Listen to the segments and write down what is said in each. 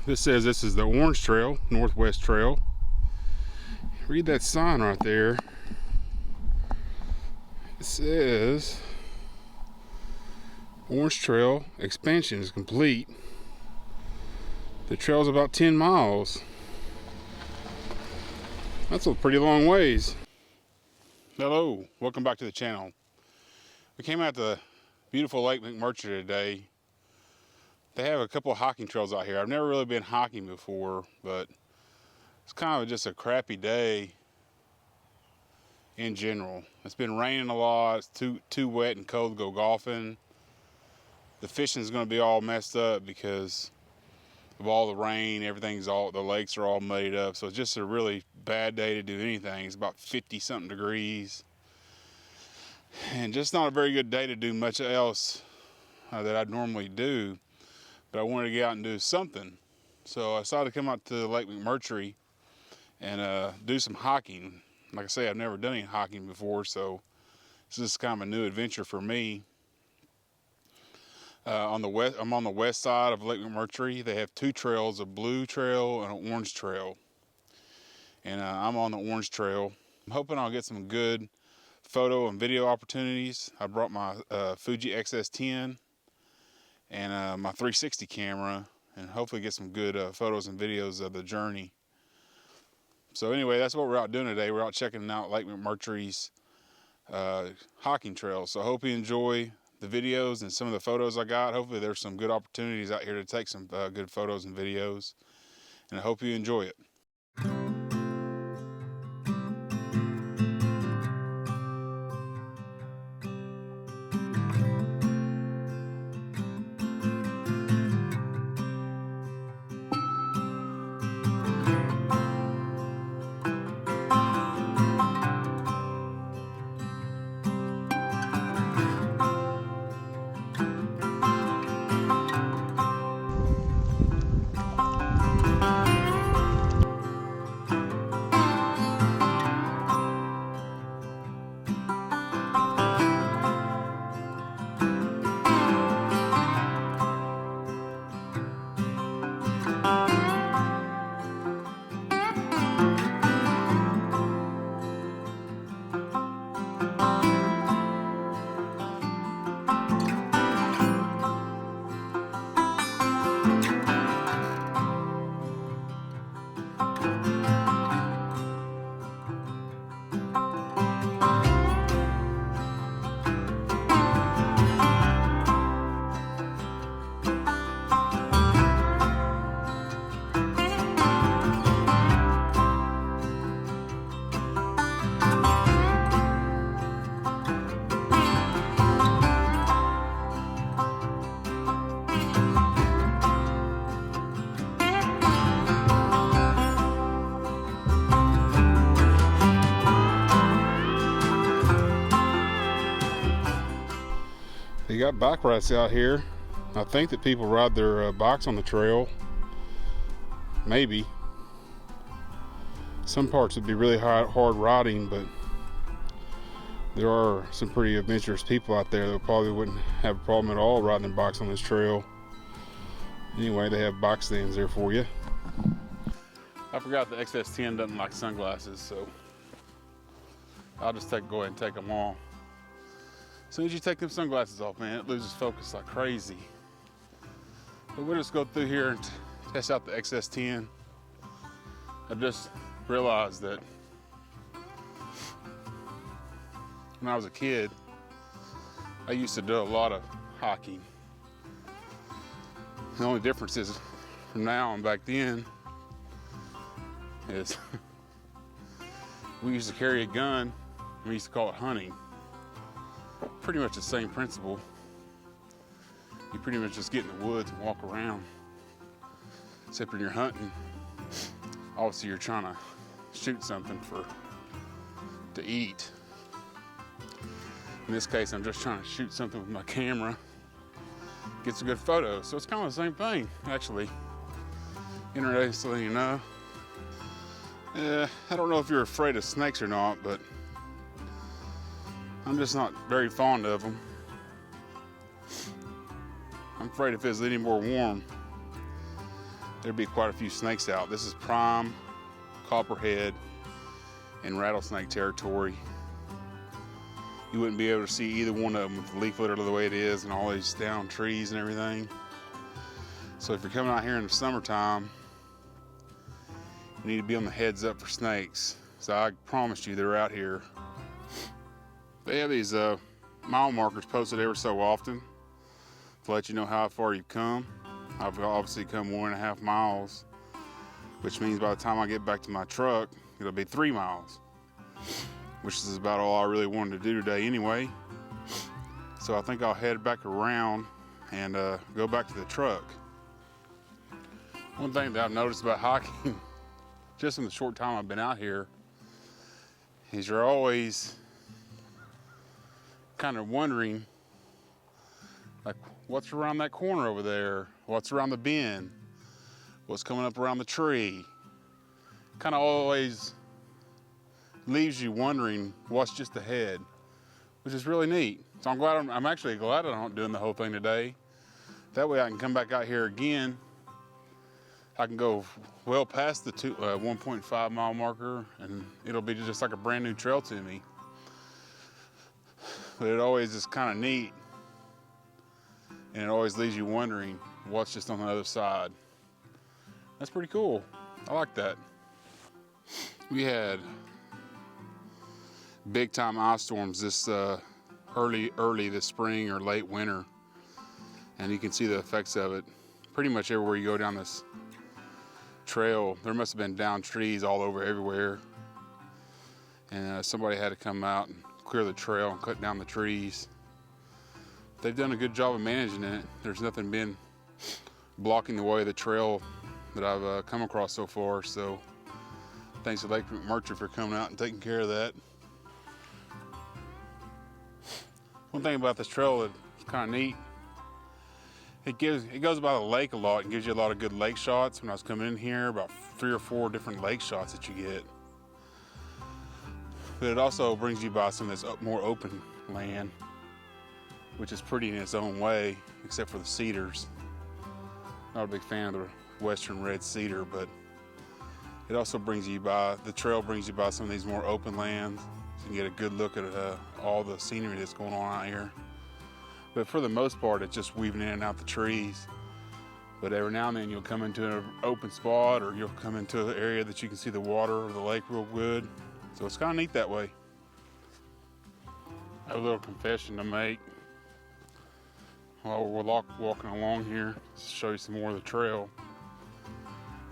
This says this is the Orange Trail, Northwest Trail. Read that sign right there. It says Orange Trail expansion is complete. The trail's about 10 miles. That's a pretty long ways. Hello, welcome back to the channel. We came out to beautiful Lake McMurtry today. They have a couple of hiking trails out here. I've never really been hiking before, but it's kind of just a crappy day in general. It's been raining a lot. It's too wet and cold to go golfing. The fishing's going to be all messed up because of all the rain. The lakes are all muddied up. So it's just a really bad day to do anything. It's about 50-something degrees. And just not a very good day to do much else that I'd normally do. But I wanted to get out and do something. So I decided to come out to Lake McMurtry and do some hiking. Like I say, I've never done any hiking before, so this is kind of a new adventure for me. I'm on the west side of Lake McMurtry. They have two trails, a blue trail and an orange trail. And I'm on the orange trail. I'm hoping I'll get some good photo and video opportunities. I brought my Fuji XS10 and my 360 camera, and hopefully get some good photos and videos of the journey. So anyway, that's what we're out doing today. We're out checking out Lake McMurtry's hiking trails. So I hope you enjoy the videos and some of the photos I got. Hopefully there's some good opportunities out here to take some good photos and videos, and I hope you enjoy it. You got bike rides out here. I think that people ride their bikes on the trail. Maybe. Some parts would be really hard riding, but there are some pretty adventurous people out there that probably wouldn't have a problem at all riding their bikes on this trail. Anyway, they have bike stands there for you. I forgot the XS10 doesn't like sunglasses, so I'll just go ahead and take them off. As soon as you take them sunglasses off, man, it loses focus like crazy. But we'll just go through here and test out the XS10. I just realized that when I was a kid, I used to do a lot of hiking. The only difference is from now and back then is we used to carry a gun. We used to call it hunting. Pretty much the same principle. You pretty much just get in the woods and walk around. Except when you're hunting, obviously you're trying to shoot something to eat. In this case, I'm just trying to shoot something with my camera, get some good photos. So it's kind of the same thing, actually. Interestingly enough. I don't know if you're afraid of snakes or not, but I'm just not very fond of them. I'm afraid if it's any more warm, there'd be quite a few snakes out. This is prime copperhead and rattlesnake territory. You wouldn't be able to see either one of them with the leaf litter the way it is and all these down trees and everything. So if you're coming out here in the summertime, you need to be on the heads up for snakes. So I promise you they're out here. They have these mile markers posted every so often to let you know how far you've come. I've obviously come 1.5 miles, which means by the time I get back to my truck, it'll be 3 miles, which is about all I really wanted to do today anyway. So I think I'll head back around and go back to the truck. One thing that I've noticed about hiking, just in the short time I've been out here, is you're always kind of wondering, like, what's around that corner over there? What's around the bend? What's coming up around the tree? Kind of always leaves you wondering what's just ahead, which is really neat. So I'm actually glad I'm not doing the whole thing today. That way I can come back out here again. I can go well past the 1.5 mile marker, and it'll be just like a brand new trail to me. But it always is kind of neat, and it always leaves you wondering what's just on the other side. That's pretty cool. I like that. We had big time ice storms this early this spring or late winter, and you can see the effects of it pretty much everywhere you go down this trail. There must have been down trees all over everywhere, and somebody had to come out and clear the trail and cut down the trees. They've done a good job of managing it. There's nothing been blocking the way of the trail that I've come across so far, so thanks to Lake McMurtry for coming out and taking care of that. One thing about this trail that's kind of neat, it goes by the lake a lot and gives you a lot of good lake shots. When I was coming in here, about 3 or 4 different lake shots that you get. But it also brings you by some of this more open land, which is pretty in its own way, except for the cedars. Not a big fan of the western red cedar, but it also brings you by, the trail brings you by some of these more open lands, so you can get a good look at all the scenery that's going on out here. But for the most part, it's just weaving in and out the trees. But every now and then you'll come into an open spot, or you'll come into an area that you can see the water or the lake real good. So it's kind of neat that way. I have a little confession to make. While we're walking along here, to show you some more of the trail.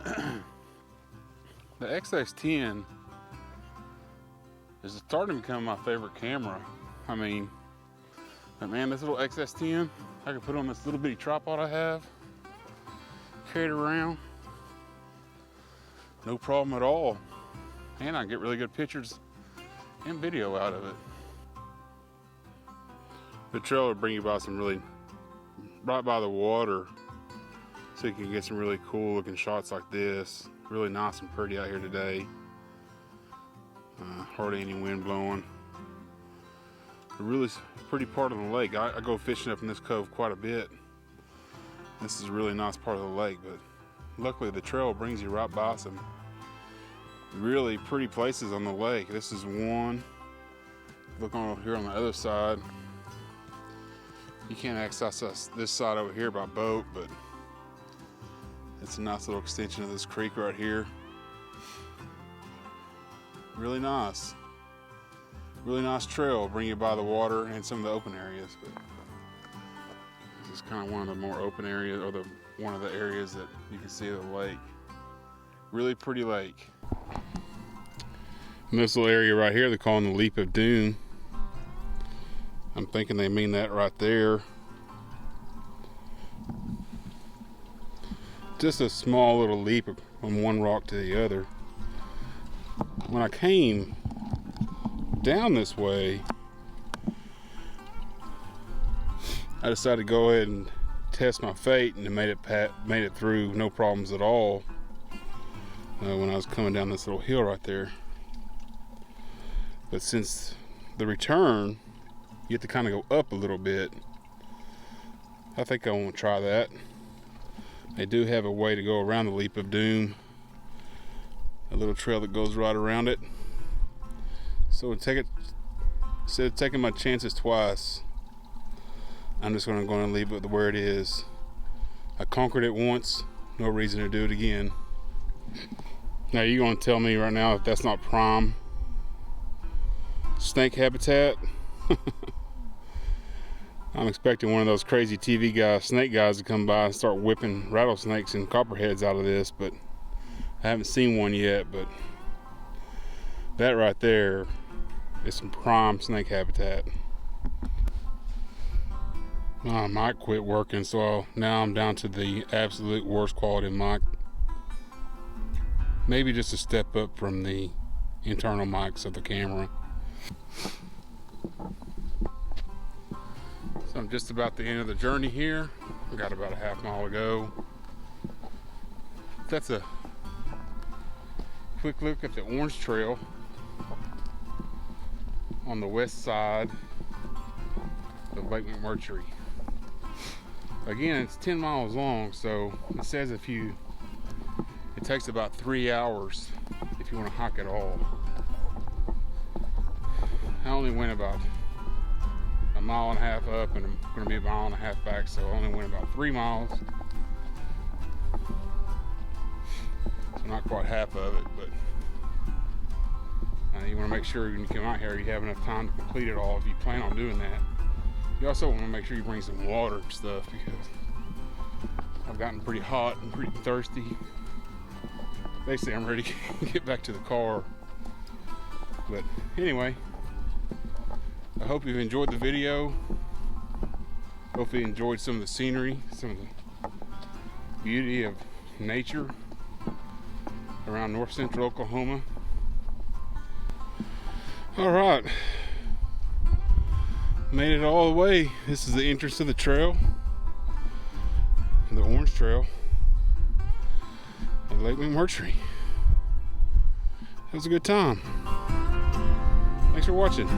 The XX10 is starting to become my favorite camera. I mean, but man, this little XS10, I can put on this little bitty tripod I have, carry it around, no problem at all. And I can get really good pictures and video out of it. The trail will bring you by some really, right by the water, so you can get some really cool looking shots like this. Really nice and pretty out here today. Hardly any wind blowing. A really pretty part of the lake. I go fishing up in this cove quite a bit. This is a really nice part of the lake, but luckily the trail brings you right by some really pretty places on the lake. This is one. Look on over here on the other side. You can't access this side over here by boat, but it's a nice little extension of this creek right here. Really nice. Really nice trail, bring you by the water and some of the open areas. But this is kind of one of the more open areas, or one of the areas that you can see the lake. Really pretty lake. And this little area right here, they're calling the Leap of Doom. I'm thinking they mean that right there. Just a small little leap from one rock to the other. When I came down this way, I decided to go ahead and test my fate, and it made it through no problems at all when I was coming down this little hill right there. But since the return, you have to kind of go up a little bit. I think I want to try that. They do have a way to go around the Leap of Doom, a little trail that goes right around it. So instead of taking my chances twice, I'm just going to leave it where it is. I conquered it once, no reason to do it again. Now you're going to tell me right now if that's not prime snake habitat? I'm expecting one of those crazy TV guys, snake guys, to come by and start whipping rattlesnakes and copperheads out of this, but I haven't seen one yet. But that right there is some prime snake habitat. My mic quit working, so now I'm down to the absolute worst quality mic. Maybe just a step up from the internal mics of the camera. So I'm just about the end of the journey here. I've got about a half mile to go. That's a quick look at the Orange Trail on the west side of Lake McMurtry. Again, it's 10 miles long, so it says it takes about 3 hours if you want to hike at all. I only went about a mile and a half up, and I'm going to be a mile and a half back, so I only went about 3 miles. So not quite half of it, but you want to make sure when you come out here you have enough time to complete it all if you plan on doing that. You also want to make sure you bring some water and stuff, because I've gotten pretty hot and pretty thirsty. Basically, I'm ready to get back to the car. But anyway, I hope you've enjoyed the video. Hopefully you enjoyed some of the scenery, some of the beauty of nature around north central Oklahoma. All right, made it all the way. This is the entrance to the trail, the Orange Trail of Lake McMurtry. It was a good time. Thanks for watching.